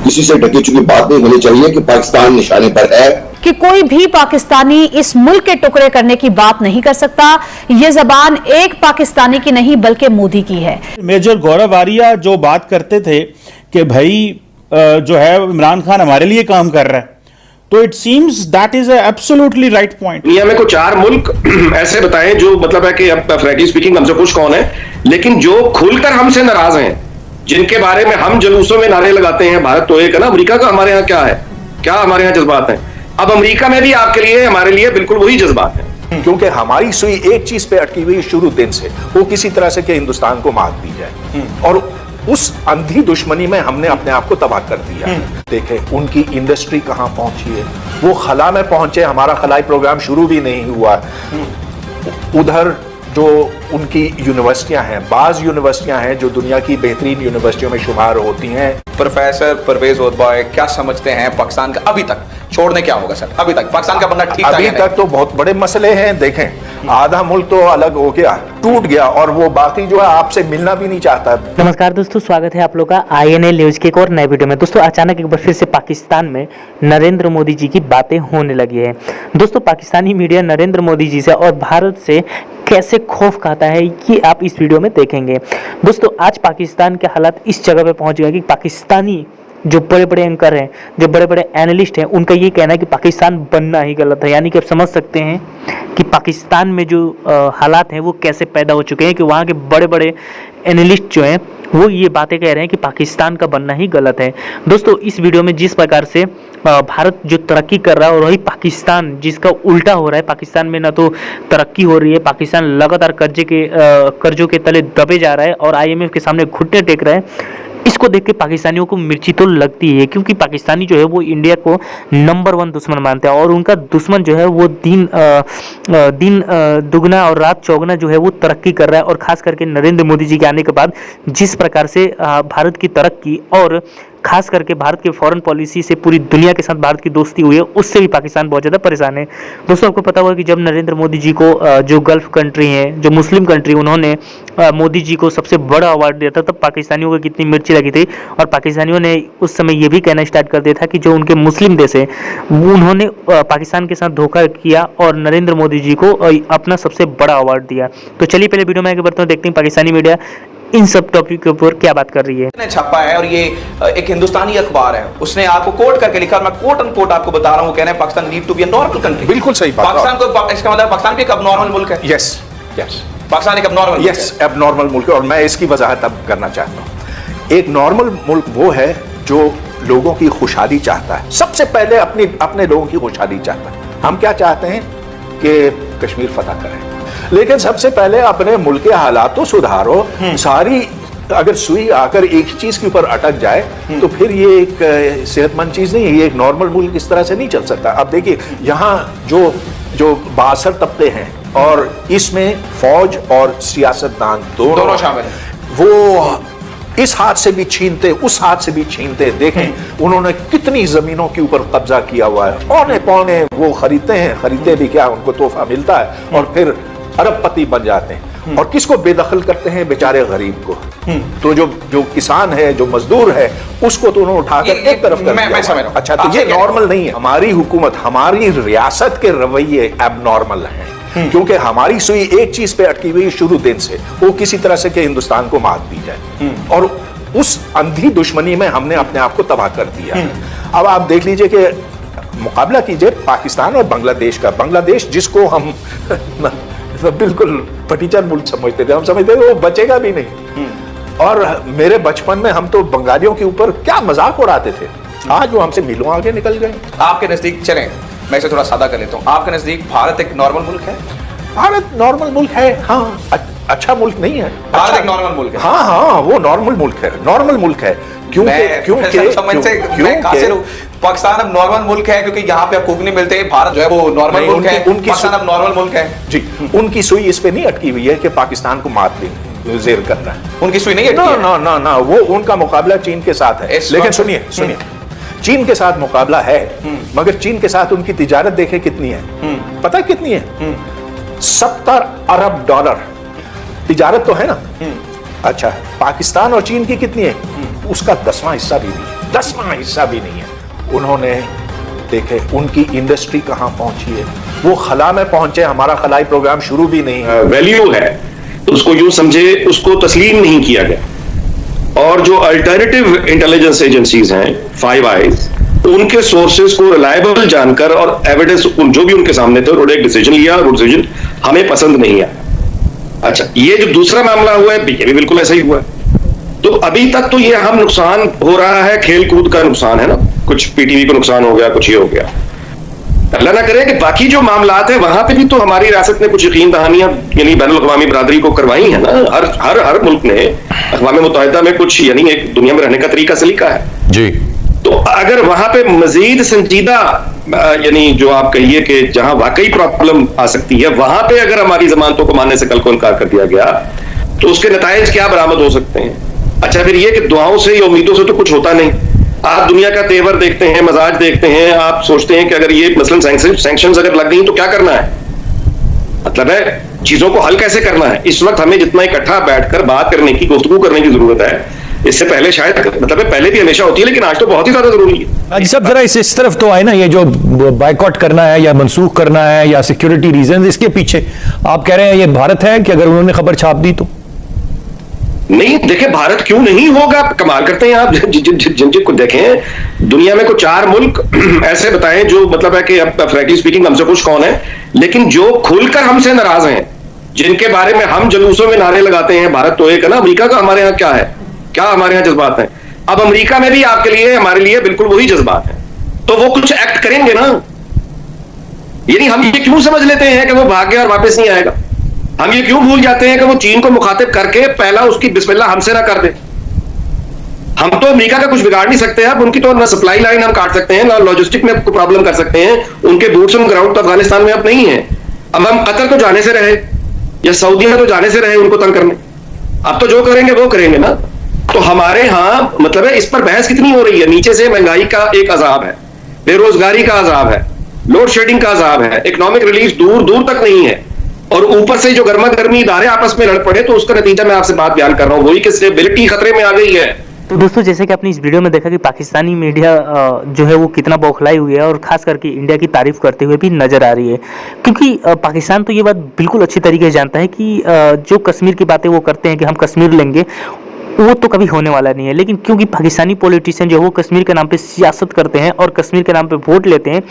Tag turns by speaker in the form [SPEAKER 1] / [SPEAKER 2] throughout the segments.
[SPEAKER 1] किसी से ढकी चुकी बात नहीं होनी चाहिए कि पाकिस्तान निशाने पर है,
[SPEAKER 2] कि कोई भी पाकिस्तानी इस मुल्क के टुकड़े करने की बात नहीं कर सकता। ये जबान एक पाकिस्तानी की नहीं बल्कि मोदी की है।
[SPEAKER 3] मेजर गौरव आर्या जो बात करते थे कि भाई जो है इमरान खान हमारे लिए काम कर रहा है, तो it seems that is absolutely right point.
[SPEAKER 4] दुनिया में को 4 मुल्क ऐसे बताएं जो मतलब है कि अब फ्रैंकली स्पीकिंग हमसे कुछ कौन है, लेकिन जो खुलकर हमसे नाराज हैं, जिनके बारे में हम जुलूसों में नारे लगाते हैं, भारत तो एक है ना, अमेरिका का हमारे यहाँ क्या है, क्या हमारे यहाँ जज्बात हैं। अब अमेरिका में भी आपके लिए हमारे लिए बिल्कुल वही जज्बात हैं,
[SPEAKER 5] क्योंकि हमारी सुई एक चीज पे अटकी हुई शुरू दिन से, वो किसी तरह से कि हिंदुस्तान को मात दी जाए, और उस अंधी दुश्मनी में हमने अपने आप को तबाह कर दिया। देखें उनकी इंडस्ट्री कहां पहुंची है, वो खला में पहुंचे, हमारा खलाई प्रोग्राम शुरू भी नहीं हुआ। उधर जो उनकी यूनिवर्सिटियां हैं, बाज यूनिवर्सिटियां हैं जो दुनिया की बेहतरीन यूनिवर्सिटियों में शुमार होती हैं।
[SPEAKER 6] प्रोफेसर परवेज ओतबाय क्या समझते हैं पाकिस्तान का अभी तक छोड़ने क्या होगा सर? अभी तक पाकिस्तान का बनना ठीक
[SPEAKER 5] अभी तक तो बहुत बड़े मसले हैं। देखें आधा मुल्क तो अलग हो गया, टूट गया, और वो बाकी जो है आपसे मिलना भी नहीं चाहता।
[SPEAKER 7] नमस्कार दोस्तों, स्वागत है आप लोग का INA न्यूज के एक और नए वीडियो में। दोस्तों अचानक एक बार फिर से पाकिस्तान में नरेंद्र मोदी जी की बातें होने लगी है। दोस्तों पाकिस्तानी मीडिया नरेंद्र मोदी जी से और भारत से कैसे खौफ खाता है ये आप इस वीडियो में देखेंगे। दोस्तों आज पाकिस्तान के हालात इस जगह पे पहुंच गए कि पाकिस्तानी जो बड़े बड़े एंकर हैं, जो बड़े बड़े एनालिस्ट हैं, उनका ये कहना है कि पाकिस्तान बनना ही गलत है। यानी कि आप समझ सकते हैं कि पाकिस्तान में जो हालात हैं वो कैसे पैदा हो चुके हैं कि वहाँ के बड़े बड़े एनालिस्ट जो हैं वो ये बातें कह रहे हैं कि पाकिस्तान का बनना ही गलत है। दोस्तों इस वीडियो में जिस प्रकार से भारत जो तरक्की कर रहा है और वही पाकिस्तान जिसका उल्टा हो रहा है, पाकिस्तान में ना तो तरक्की हो रही है, पाकिस्तान लगातार कर्जों के तले दबे जा रहा है और IMF के सामने घुटने टेक रहा है। इसको देख के पाकिस्तानियों को मिर्ची तो लगती है, क्योंकि पाकिस्तानी जो है वो इंडिया को नंबर 1 दुश्मन मानते हैं और उनका दुश्मन जो है वो दिन दुगना और रात चौगुना जो है वो तरक्की कर रहा है। और खास करके नरेंद्र मोदी जी के आने के बाद जिस प्रकार से भारत की तरक्की और खास करके भारत के फॉरेन पॉलिसी से पूरी दुनिया के साथ भारत की दोस्ती हुई है, उससे भी पाकिस्तान बहुत ज़्यादा परेशान है। दोस्तों आपको पता होगा कि जब नरेंद्र मोदी जी को जो गल्फ कंट्री है, जो मुस्लिम कंट्री, उन्होंने मोदी जी को सबसे बड़ा अवार्ड दिया था, तब पाकिस्तानियों को कितनी मिर्ची लगी थी। और पाकिस्तानियों ने उस समय ये भी कहना स्टार्ट कर दिया था कि जो उनके मुस्लिम देश है उन्होंने पाकिस्तान के साथ धोखा किया और नरेंद्र मोदी जी को अपना सबसे बड़ा अवार्ड दिया। तो चलिए पहले वीडियो में आगे बढ़ते हैं, देखते हैं पाकिस्तानी मीडिया इन सब टॉपिक के ऊपर क्या बात कर रही है।
[SPEAKER 6] ने छापा है और ये एक हिंदुस्तानी अखबार है, उसने आपको कोट करके लिखा, मैं कोट एंड कोट आपको बता रहा हूं, कहना है Pakistan need to be a normal country.
[SPEAKER 5] बिल्कुल सही बात।
[SPEAKER 6] पाकिस्तान को इसका मतलब पाकिस्तान भी एक अब नॉर्मल मुल्क है।
[SPEAKER 5] यस यस,
[SPEAKER 6] पाकिस्तान एक अब नॉर्मल,
[SPEAKER 5] यस अब नॉर्मल मुल्क है। और मैं इसकी वजाहत अब करना चाहता हूं। एक नॉर्मल मुल्क वो है जो लोगों की खुशहाली चाहता है, सबसे पहले अपने लोगों की खुशहाली चाहता है। हम क्या चाहते हैं कि कश्मीर फतह करें, लेकिन सबसे पहले अपने मुल्क के हालात तो सुधारो। सारी अगर सुई आकर एक चीज के ऊपर अटक जाए तो फिर ये एक सेहतमंद चीज नहीं है, ये एक नॉर्मल मुल्क इस तरह से नहीं चल सकता। अब देखिए यहाँ जो बासर तबके हैं और इसमें फौज और सियासतदान दोनों शामिल हैं, वो इस हाथ से भी छीनते उस हाथ से भी छीनते। देखें उन्होंने कितनी जमीनों के ऊपर कब्जा किया हुआ है, औने पौने वो खरीदते हैं, खरीदते भी क्या, उनको तोहफा मिलता है और फिर अरबपति बन जाते हैं। और किसको बेदखल करते हैं? बेचारे गरीब को। तो जो किसान है, जो मजदूर है, उसको तो उन्होंने उठाकर एक तरफ कर
[SPEAKER 6] मैं समझ रहा हूं।
[SPEAKER 5] अच्छा, तो ये नॉर्मल नहीं है। हमारी हुकूमत, हमारी रियासत के रवैये एबनॉर्मल हैं, क्योंकि हमारी सुई एक चीज पे अटकी हुई शुरू दिन से, वो किसी तरह से कि हिंदुस्तान को मात दी जाए, और उस अंधी दुश्मनी में हमने अपने आप को तबाह कर दिया। अब आप देख लीजिए कि मुकाबला कीजिए पाकिस्तान और बांग्लादेश का। बांग्लादेश जिसको हम बिल्कुल फटीचर मुल्क समझते थे, हम समझते थे वो बचेगा भी नहीं। और मेरे बचपन में हम तो बंगालियों के ऊपर क्या मजाक उड़ाते थे, आज वो हमसे मीलों आगे निकल गए।
[SPEAKER 6] आपके नजदीक चलें, मैं इसे थोड़ा सादा कर लेता हूं, आपके नजदीक भारत एक नॉर्मल मुल्क है?
[SPEAKER 5] भारत नॉर्मल मुल्क है, हाँ। अच्छा मुल्क नहीं है,
[SPEAKER 6] भारत एक नॉर्मल मुल्क है।
[SPEAKER 5] हाँ हाँ, वो नॉर्मल मुल्क है, नॉर्मल मुल्क है।
[SPEAKER 6] पाकिस्तान अब नॉर्मल मुल्क है क्योंकि यहाँ पे हकूक नहीं मिलते, भारत जो है वो नॉर्मल मुल्क है, पाकिस्तान अब नॉर्मल मुल्क है जी।
[SPEAKER 5] उनकी सुई इस पे नहीं अटकी हुई है कि पाकिस्तान को मात देंगे, जेर करना है।
[SPEAKER 6] उनकी सुई नहीं अटकी है?
[SPEAKER 5] ना, वो उनका मुकाबला चीन के साथ है। लेकिन सुनिए, चीन के साथ मुकाबला है, मगर चीन के साथ उनकी तिजारत देखे कितनी है, पता है कितनी है? 70 अरब डॉलर तिजारत तो है ना। अच्छा, पाकिस्तान और चीन की कितनी है? उसका 10वां हिस्सा भी नहीं। 10वां हिस्सा भी नहीं है। उन्होंने देखे उनकी इंडस्ट्री कहां पहुंची है, वो खला में पहुंचे, हमारा खलाई प्रोग्राम शुरू भी नहीं है।
[SPEAKER 4] वैल्यू है तो उसको यूं समझे, उसको तस्लीम नहीं किया गया। और जो अल्टरनेटिव इंटेलिजेंस एजेंसीज हैं, फाइव आईज, उनके सोर्सेज को रिलायबल जानकर और एविडेंस जो भी उनके सामने थे, उन्होंने एक डिसीजन लिया और वो डिसीजन हमें पसंद नहीं आया। अच्छा, ये जो दूसरा मामला हुआ है ये भी बिल्कुल ऐसा ही हुआ है। तो अभी तक तो ये हम नुकसान हो रहा है, खेल कूद का नुकसान है ना, कुछ पीटीवी को नुकसान हो गया, कुछ ये हो गया। अल्लाह ना करे कि बाकी जो मामलात है वहां पे भी तो हमारी रियासत ने कुछ यकीन दहानियां यानी बैनुल अक़वामी बरादरी को करवाई है ना। हर मुल्क ने अक़वाम मुत्तहिदा में कुछ यानी एक दुनिया में रहने का तरीका सलीका है
[SPEAKER 8] जी।
[SPEAKER 4] तो अगर वहां पे मजीद संजीदा यानी जो आप कहिए कि जहां वाकई प्रॉब्लम आ सकती है, वहां पे अगर हमारी जमानतों को मानने से कल को इनकार कर दिया गया तो उसके नताइज क्या बरामद हो सकते हैं। अच्छा, फिर ये कि दुआओं से या उम्मीदों से तो कुछ होता नहीं। आप दुनिया का तेवर देखते हैं, मजाज देखते हैं, आप सोचते हैं कि अगर ये मसलन सैंक्शंस अगर लग गई तो क्या करना है, मतलब है चीजों को हल कैसे करना है। इस वक्त हमें जितना इकट्ठा बैठकर बात करने की, गुफ्तगू करने की जरूरत है, इससे पहले शायद मतलब है पहले भी हमेशा होती है, लेकिन आज तो बहुत ही ज्यादा जरूरी है।
[SPEAKER 8] आज सब जरा इस तरफ तो आए ना, ये जो बाइकआउट करना है या मनसूख करना है या सिक्योरिटी रीजन, इसके पीछे आप कह रहे हैं ये भारत है कि अगर उन्होंने खबर छाप दी तो
[SPEAKER 4] नहीं। देखिए, भारत क्यों नहीं होगा, कमाल करते हैं आप। जिन को देखें दुनिया में को 4 मुल्क ऐसे बताएं जो मतलब है कि अब फ्रैंकली स्पीकिंग हमसे कुछ कौन है, लेकिन जो खुलकर हमसे नाराज हैं, जिनके बारे में हम जुलूसों में नारे लगाते हैं, भारत तो एक है ना, अमेरिका का हमारे यहाँ क्या है, क्या हमारे यहाँ जज्बात हैं। अब अमेरिका में भी आपके लिए हमारे लिए बिल्कुल वही जज्बात हैं, तो वो कुछ एक्ट करेंगे ना। यानी हम ये क्यों समझ लेते हैं कि वो भाग गया और वापस नहीं आएगा, हम ये क्यों भूल जाते हैं कि वो चीन को मुखातिब करके पहला उसकी बिस्मिल्लाह हमसे ना कर दे। हम तो अमेरिका का कुछ बिगाड़ नहीं सकते। अब उनकी तो ना सप्लाई लाइन हम काट सकते हैं, ना लॉजिस्टिक में प्रॉब्लम कर सकते हैं, उनके बूट्स ऑन ग्राउंड तो अफगानिस्तान में अब नहीं है। अब हम कतर तो जाने से रहे या सऊदीया तो जाने से रहे उनको तंग करने, अब तो जो करेंगे वो करेंगे ना। तो हमारे यहाँ मतलब है इस पर बहस कितनी हो रही है। नीचे से महंगाई का एक अजाब है, बेरोजगारी का अजाब है, लोड शेडिंग का अजाब है, इकोनॉमिक रिलीफ दूर दूर तक नहीं है, और ऊपर से जो गर्मा गर्मी इदारे आपस में लड़ पड़े, तो उसका नतीजा मैं आपसे बात बयान कर रहा हूं, वही कि स्टेबिलिटी खतरे में आ गई है।
[SPEAKER 7] तो दोस्तों, जैसे कि आपने इस वीडियो में देखा कि पाकिस्तानी मीडिया जो है वो कितना बौखलाई हुई है और खास करके इंडिया की तारीफ करते हुए भी नजर आ रही है, क्योंकि पाकिस्तान तो ये बात बिल्कुल अच्छी तरीके से जानता है कि जो कश्मीर की बातें वो करते हैं कि हम कश्मीर लेंगे, वो तो कभी होने वाला नहीं है। लेकिन क्योंकि पाकिस्तानी पॉलिटिशियन जो है वो कश्मीर के नाम पे सियासत करते हैं और कश्मीर के नाम पे वोट लेते हैं,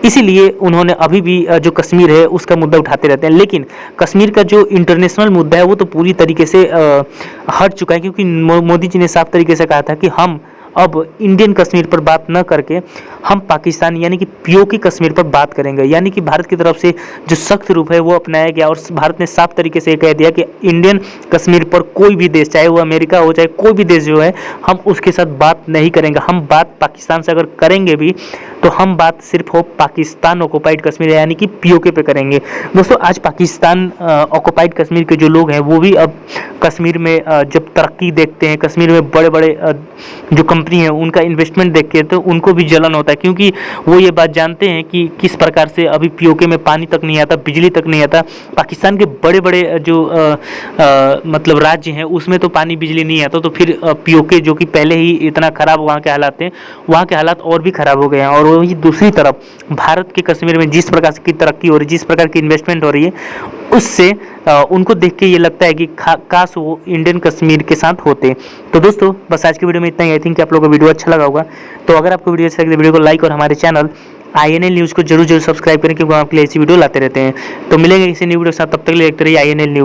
[SPEAKER 7] इसीलिए उन्होंने अभी भी जो कश्मीर है उसका मुद्दा उठाते रहते हैं। लेकिन कश्मीर का जो इंटरनेशनल मुद्दा है वो तो पूरी तरीके से हट चुका है, क्योंकि मोदी जी ने साफ तरीके से कहा था कि हम अब इंडियन कश्मीर पर बात न करके हम पाकिस्तान यानी कि पीओके कश्मीर पर बात करेंगे। यानी कि भारत की तरफ से जो सख्त रूप है वो अपनाया गया और भारत ने साफ तरीके से कह दिया कि इंडियन कश्मीर पर कोई भी देश, चाहे वो अमेरिका हो चाहे कोई भी देश जो है, हम उसके साथ बात नहीं करेंगे। हम बात पाकिस्तान से अगर करेंगे भी तो हम बात सिर्फ हो पाकिस्तान ऑक्युपाइड कश्मीर यानी कि पीओके पे करेंगे। दोस्तों, आज पाकिस्तान ऑक्युपाइड कश्मीर के जो लोग हैं वो भी अब कश्मीर में जब तरक्की देखते हैं, कश्मीर में बड़े बड़े जो कंपनी है उनका इन्वेस्टमेंट देख के, तो उनको भी जलन होता है, क्योंकि वो ये बात जानते हैं कि किस प्रकार से अभी पीओके में पानी तक नहीं आता, बिजली तक नहीं आता। पाकिस्तान के बड़े बड़े जो मतलब राज्य हैं उसमें तो पानी बिजली नहीं आता, तो फिर पीओके जो कि पहले ही इतना खराब वहाँ के हालात हैं, वहाँ के हालात और भी खराब हो गए हैं। और वही दूसरी तरफ भारत के कश्मीर में जिस प्रकार की तरक्की हो रही है, जिस प्रकार की इन्वेस्टमेंट हो रही है, उससे उनको देख के ये लगता है कि काश वो इंडियन कश्मीर के साथ होते। तो दोस्तों, बस आज की वीडियो में इतना ही। आई थिंक आप लोगों को वीडियो अच्छा लगा होगा। तो अगर आपको वीडियो अच्छा लगे तो वीडियो को लाइक और हमारे चैनल INL न्यूज़ को जरूर सब्सक्राइब करें, क्योंकि हम आपके लिए ऐसी वीडियो लाते रहते हैं। तो मिलेंगे किसी न्यू वीडियो के साथ, तब तक के लिए देखते रहिए INL न्यूज़।